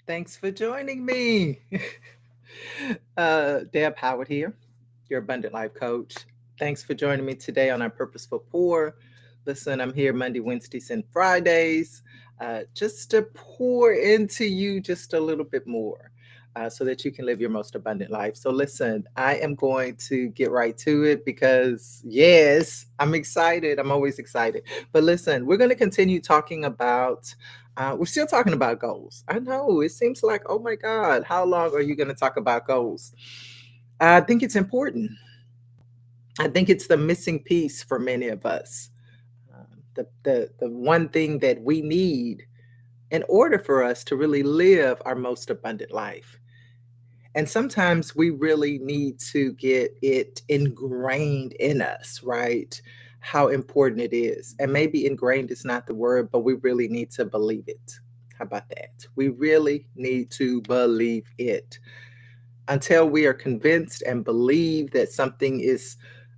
Thanks for joining me. Deb Howard here, your abundant life coach. Thanks for joining me today on our Purposeful Pour. Listen, I'm here Monday, Wednesdays, and Fridays just to pour into you just a little bit more so that you can live your most abundant life. So, listen, I am going to get right to it because, yes, I'm excited. I'm always excited. But listen, we're going to continue talking about we're still talking about goals. I know it seems like, oh my God, how long are you going to talk about goals? I think it's important. I think it's the missing piece for many of us. The one thing that we need in order for us to really live our most abundant life. And sometimes we really need to get it ingrained in us, right? How important it is. And maybe ingrained is not the word, but we really need to believe it. How about that? We really need to believe it. Until we are convinced and believe that something is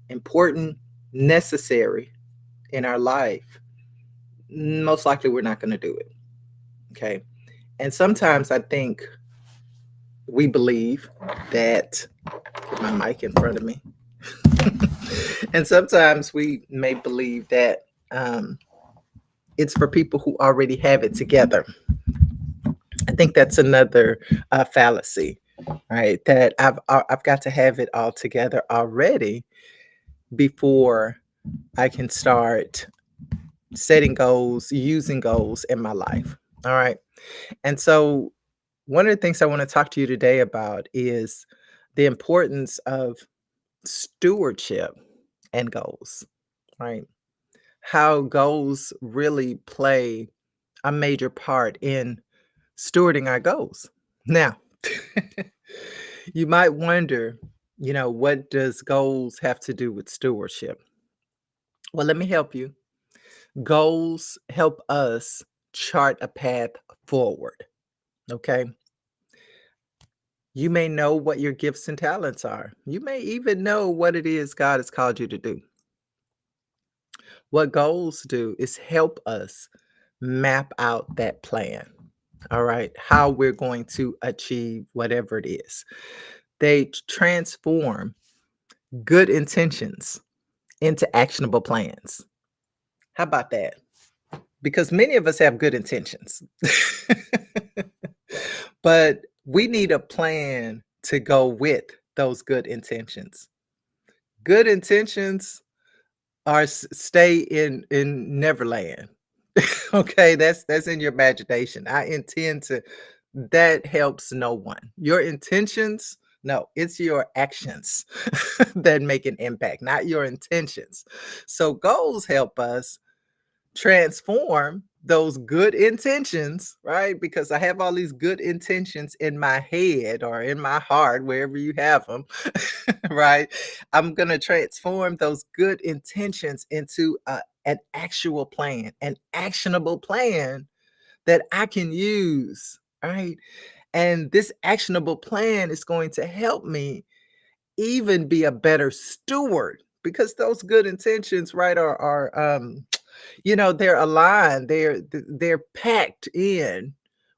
important, necessary in our life, most likely we're not going to do it. Okay. And sometimes I think we believe that, put my mic in front of me. And sometimes we may believe that it's for people who already have it together. I think that's another fallacy, right? That I've got to have it all together already before I can start setting goals, using goals in my life. All right. And so, one of the things I want to talk to you today about is the importance of stewardship and goals, right? How goals really play a major part in stewarding our goals. Now, you might wonder, what does goals have to do with stewardship? Well, let me help you. Goals help us chart a path forward, okay? You may know what your gifts and talents are. You may even know what it is God has called you to do. What goals do is help us map out that plan. All right, how we're going to achieve whatever it is. They transform good intentions into actionable plans. How about that? Because many of us have good intentions, but we need a plan to go with those good intentions. Good intentions are stay in Neverland. Okay, that's in your imagination. I intend to that helps no one. Your intentions, no, it's your actions that make an impact, not your intentions. So goals help us transform those good intentions, right? Because I have all these good intentions in my head or in my heart, wherever you have them, right? I'm going to transform those good intentions into an actual plan, an actionable plan that I can use, right? And this actionable plan is going to help me even be a better steward because those good intentions, right, are they're aligned, they're packed in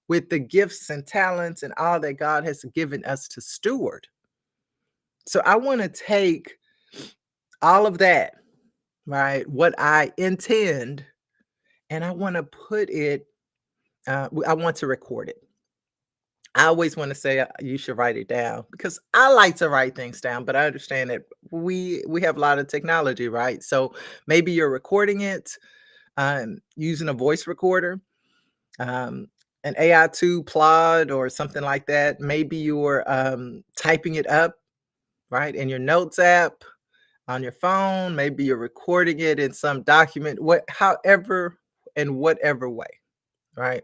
with the gifts and talents and all that God has given us to steward. So I want to take all of that, right, what I intend, and I want to put it, I want to record it. I always want to say you should write it down because I like to write things down, but I understand that we have a lot of technology, right? So maybe you're recording it using a voice recorder, um, an AI 2 Plod or something like that. Maybe you're typing it up, right, in your notes app on your phone. Maybe you're recording it in some document, however and whatever way, right?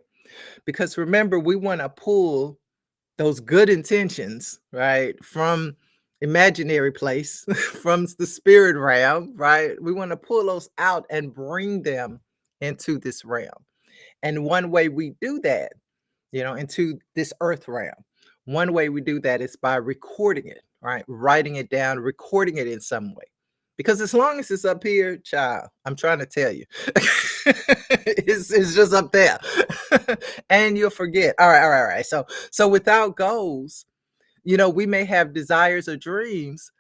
Because remember, we want to pull those good intentions, right, from imaginary place, from the spirit realm, right? We want to pull those out and bring them into this realm. And one way we do that, into this earth realm, one way we do that is by recording it, right? Writing it down, recording it in some way. Because as long as it's up here, child, I'm trying to tell you, it's just up there, and you'll forget. All right, all right, all right. So without goals, we may have desires or dreams,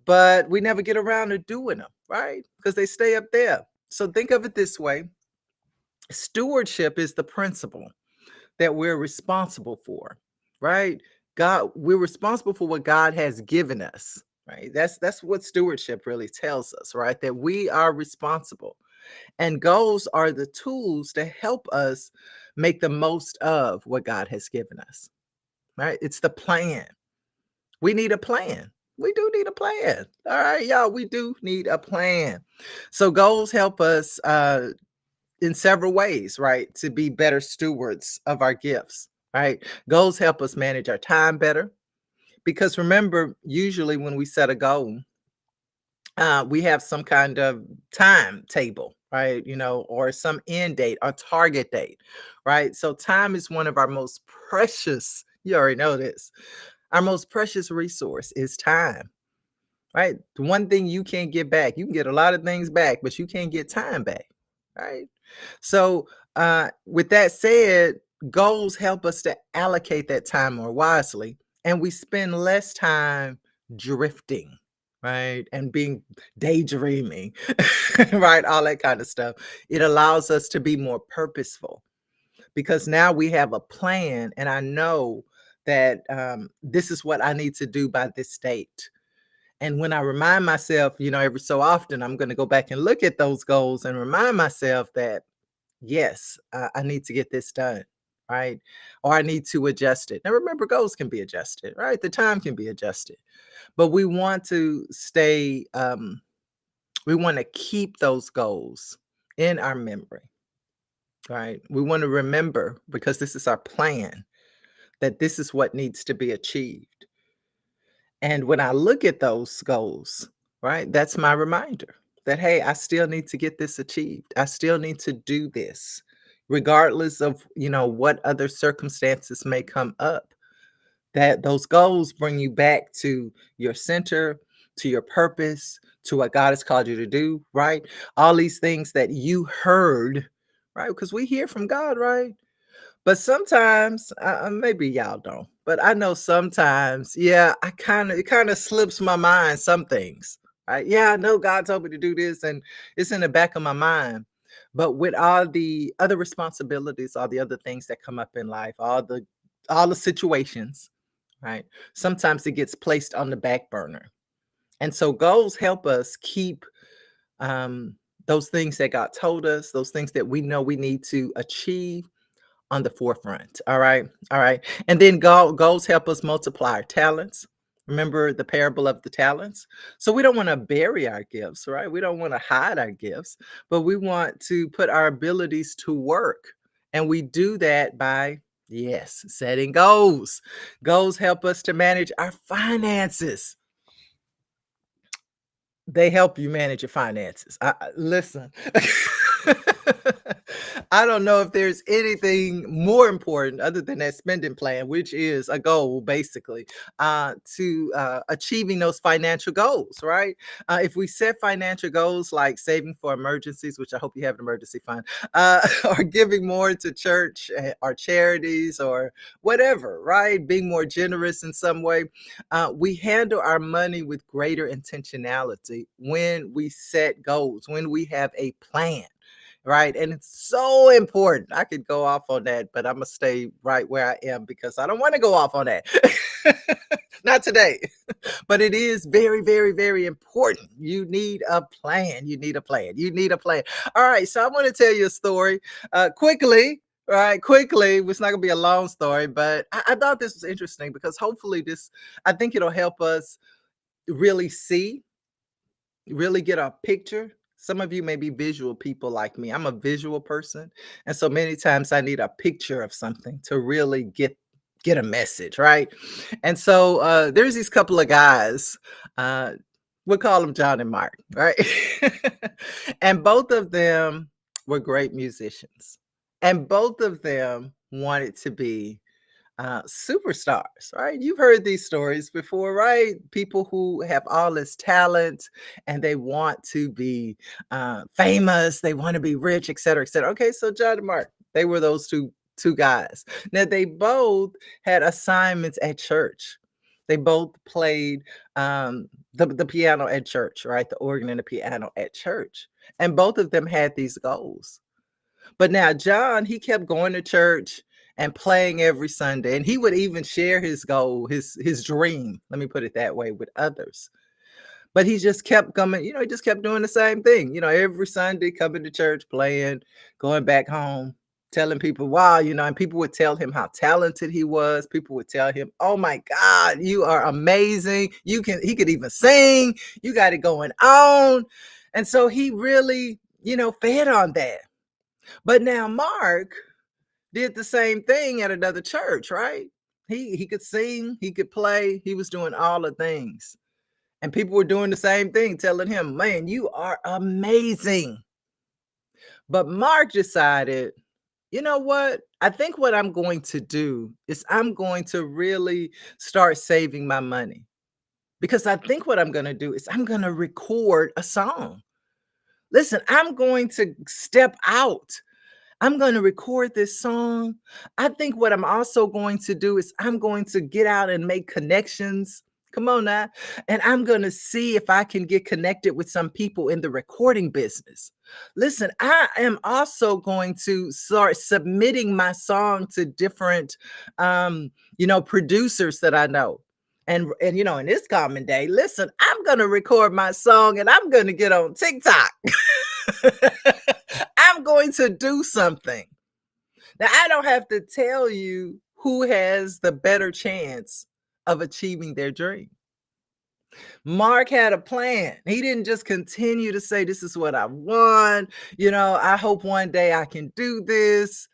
but we never get around to doing them, right? Because they stay up there. So think of it this way: stewardship is the principle that we're responsible for, right? We're responsible for what God has given us, right? That's what stewardship really tells us, right? That we are responsible. And goals are the tools to help us make the most of what God has given us, right? It's the plan. We need a plan. We do need a plan. All right, y'all, we do need a plan. So goals help us in several ways, right? To be better stewards of our gifts, right? Goals help us manage our time better because remember, usually when we set a goal, we have some kind of timetable, right? Or some end date or target date, right? So time is one of our most precious, you already know this, our most precious resource is time. Right? The one thing you can't get back, you can get a lot of things back, but you can't get time back. Right? So, with that said, goals help us to allocate that time more wisely, and we spend less time drifting, right? And being daydreaming, right? All that kind of stuff. It allows us to be more purposeful because now we have a plan, and I know that this is what I need to do by this date. And when I remind myself, every so often, I'm going to go back and look at those goals and remind myself that, yes, I need to get this done, right? Or I need to adjust it. Now, remember, goals can be adjusted, right? The time can be adjusted, but we want to we want to keep those goals in our memory, right? We want to remember because this is our plan that this is what needs to be achieved. And when I look at those goals, right, that's my reminder that, hey, I still need to get this achieved. I still need to do this, regardless of, what other circumstances may come up. That those goals bring you back to your center, to your purpose, to what God has called you to do, right? All these things that you heard, right? Because we hear from God, right? But sometimes, maybe y'all don't, but I know sometimes, yeah, it kind of slips my mind, some things, right? Yeah, I know God told me to do this and it's in the back of my mind. But with all the other responsibilities, all the other things that come up in life, all the situations, right? Sometimes it gets placed on the back burner. And so goals help us keep those things that God told us, those things that we know we need to achieve on the forefront. All right. All right. And then goals help us multiply our talents. Remember the parable of the talents? So we don't want to bury our gifts, right? We don't want to hide our gifts, but we want to put our abilities to work. And we do that by, yes, setting goals. Goals help us to manage our finances. They help you manage your finances. Listen. I don't know if there's anything more important other than that spending plan, which is a goal, basically, to achieving those financial goals, right? If we set financial goals like saving for emergencies, which I hope you have an emergency fund, or giving more to church or charities or whatever, right? Being more generous in some way, we handle our money with greater intentionality when we set goals, when we have a plan, right? And it's so important. I could go off on that, but I'm going to stay right where I am because I don't want to go off on that. Not today. But it is very, very, very important. You need a plan. You need a plan. You need a plan. All right. So I want to tell you a story quickly. Right, quickly. It's not gonna be a long story, but I thought this was interesting because hopefully I think it'll help us really see, really get a picture. Some of you may be visual people like me. I'm a visual person, and so many times I need a picture of something to really get a message, right? And so there's these couple of guys. Uh, we'll call them John and Mark, right? And both of them were great musicians, and both of them wanted to be superstars, right? You've heard these stories before, right? People who have all this talent and they want to be famous, they want to be rich, et cetera, et cetera. Okay, so John and Mark, they were those two guys. Now they both had assignments at church. They both played the piano at church, right? The organ and the piano at church. And both of them had these goals. But now John, he kept going to church and playing every Sunday, and he would even share his goal, his dream, let me put it that way, with others. But he just kept coming, he just kept doing the same thing, every Sunday coming to church, playing, going back home, telling people, wow, and people would tell him how talented he was. People would tell him, oh my God, you are amazing. He could even sing. You got it going on. And so he really, fed on that. But now Mark did the same thing at another church, right? He could sing, he could play, he was doing all the things. And people were doing the same thing, telling him, man, you are amazing. But Mark decided, you know what? I think what I'm going to do is I'm going to really start saving my money. Because I think what I'm going to do is I'm going to record a song. Listen, I'm going to step out. I'm going to record this song. I think what I'm also going to do is I'm going to get out and make connections. Come on now. And I'm going to see if I can get connected with some people in the recording business. Listen, I am also going to start submitting my song to different, producers that I know. And in this common day, listen, I'm going to record my song and I'm going to get on TikTok. I'm going to do something. Now, I don't have to tell you who has the better chance of achieving their dream. Mark had a plan. He didn't just continue to say, this is what I want. I hope one day I can do this.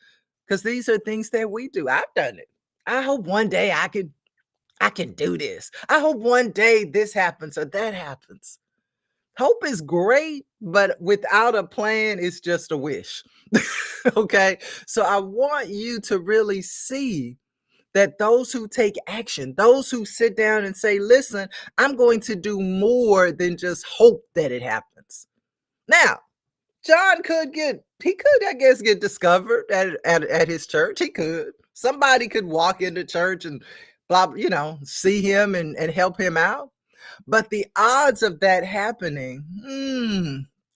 Because these are things that we do. I've done it. I hope one day I can do this. I hope one day this happens or that happens. Hope is great, but without a plan, it's just a wish. Okay. So I want you to really see that those who take action, those who sit down and say, listen, I'm going to do more than just hope that it happens. Now, John I guess, get discovered at his church. He could. Somebody could walk into church and blah, see him and help him out. But the odds of that happening,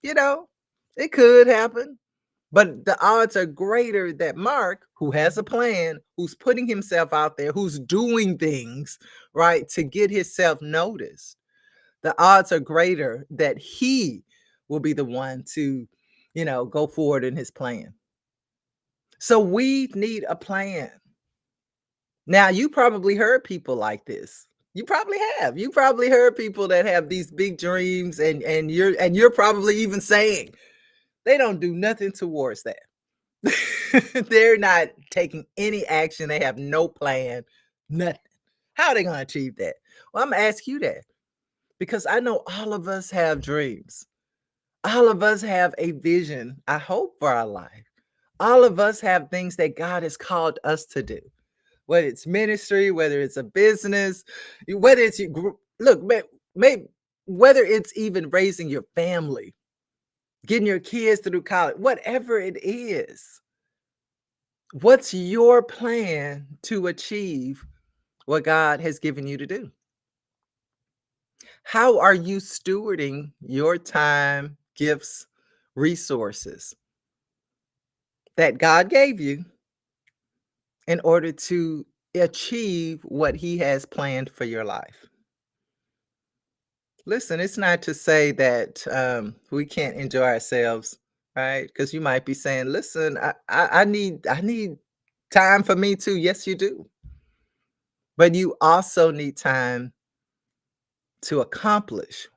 it could happen. But the odds are greater that Mark, who has a plan, who's putting himself out there, who's doing things, right, to get himself noticed, the odds are greater that he will be the one to, go forward in his plan. So we need a plan. Now, you probably heard people like this. You probably have. You probably heard people that have these big dreams and you're probably even saying they don't do nothing towards that. They're not taking any action. They have no plan, nothing. How are they going to achieve that? Well, I'm going to ask you that because I know all of us have dreams. All of us have a vision, I hope, for our life. All of us have things that God has called us to do, whether it's ministry, whether it's a business, whether it's whether it's even raising your family, getting your kids through college, whatever it is. What's your plan to achieve what God has given you to do? How are you stewarding your time, gifts, resources that God gave you in order to achieve what He has planned for your life? Listen, it's not to say that we can't enjoy ourselves, right? Because you might be saying, "Listen, I need time for me too." Yes, you do, but you also need time to accomplish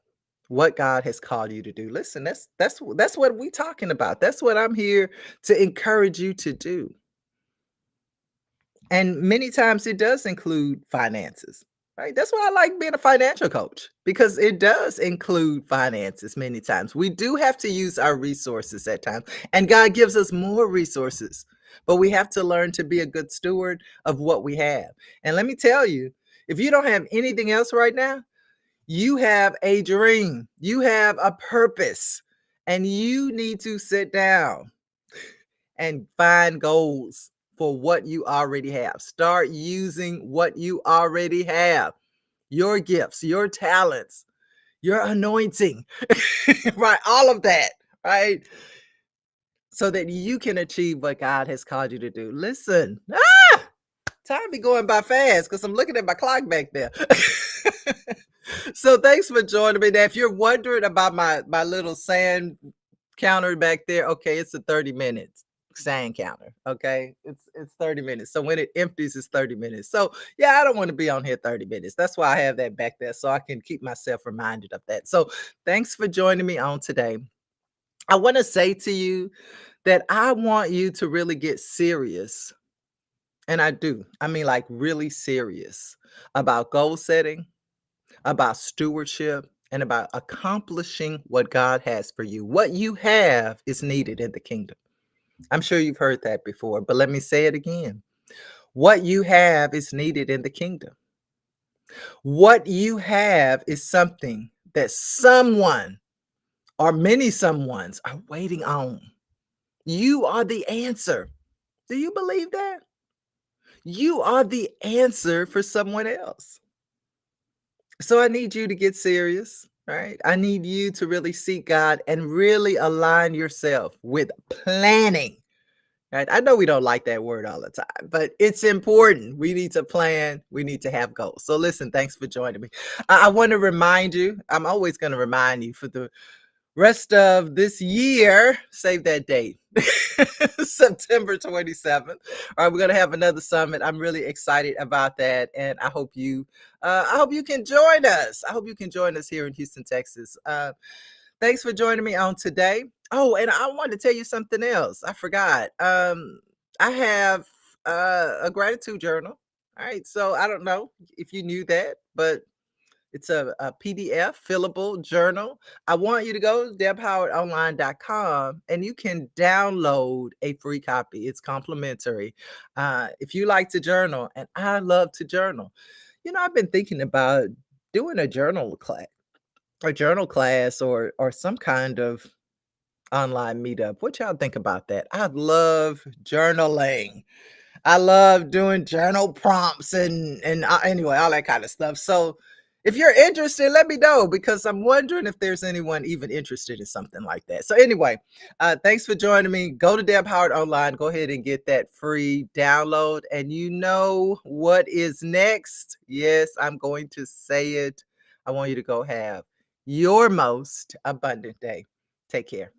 what God has called you to do. Listen, that's what we're talking about. That's what I'm here to encourage you to do. And many times it does include finances, right? That's why I like being a financial coach because it does include finances many times. We do have to use our resources at times, and God gives us more resources. but we have to learn to be a good steward of what we have. And let me tell you, if you don't have anything else right now, you have a dream, you have a purpose, and you need to sit down and find goals for what you already have. Start using what you already have, your gifts, your talents, your anointing, right? All of that, right? So that you can achieve what God has called you to do. Listen, time be going by fast because I'm looking at my clock back there. So thanks for joining me. Now, if you're wondering about my little sand counter back there, okay, it's a 30 minutes sand counter. Okay, it's 30 minutes. So when it empties, it's 30 minutes. So yeah, I don't want to be on here 30 minutes. That's why I have that back there so I can keep myself reminded of that. So thanks for joining me on today. I want to say to you that I want you to really get serious. And I do. I mean, like really serious about goal setting, about stewardship, and about accomplishing what God has for you. What you have is needed in the kingdom. I'm sure you've heard that before, but let me say it again. What you have is needed in the kingdom. What you have is something that someone or many someones are waiting on. You are the answer. Do you believe that? You are the answer for someone else. So I need you to get serious, right? I need you to really seek God and really align yourself with planning. Right? I know we don't like that word all the time, but it's important. We need to plan. We need to have goals. So listen, thanks for joining me. I want to remind you, I'm always going to remind you for the rest of this year, save that date. September 27th. All right, we're gonna have another summit. I'm really excited about that, and I hope you can join us. I hope you can join us here in Houston, Texas. Thanks for joining me on today. Oh, and I wanted to tell you something else. I forgot. I have a gratitude journal. All right, so I don't know if you knew that, but it's a PDF fillable journal. I want you to go to debhowardonline.com and you can download a free copy. It's complimentary. If you like to journal, and I love to journal, I've been thinking about doing a journal class, or some kind of online meetup. What y'all think about that? I love journaling. I love doing journal prompts and anyway, all that kind of stuff. So if you're interested, let me know because I'm wondering if there's anyone even interested in something like that. So anyway, thanks for joining me. Go to Deb Howard Online. Go ahead and get that free download. And you know what is next? Yes, I'm going to say it. I want you to go have your most abundant day. Take care.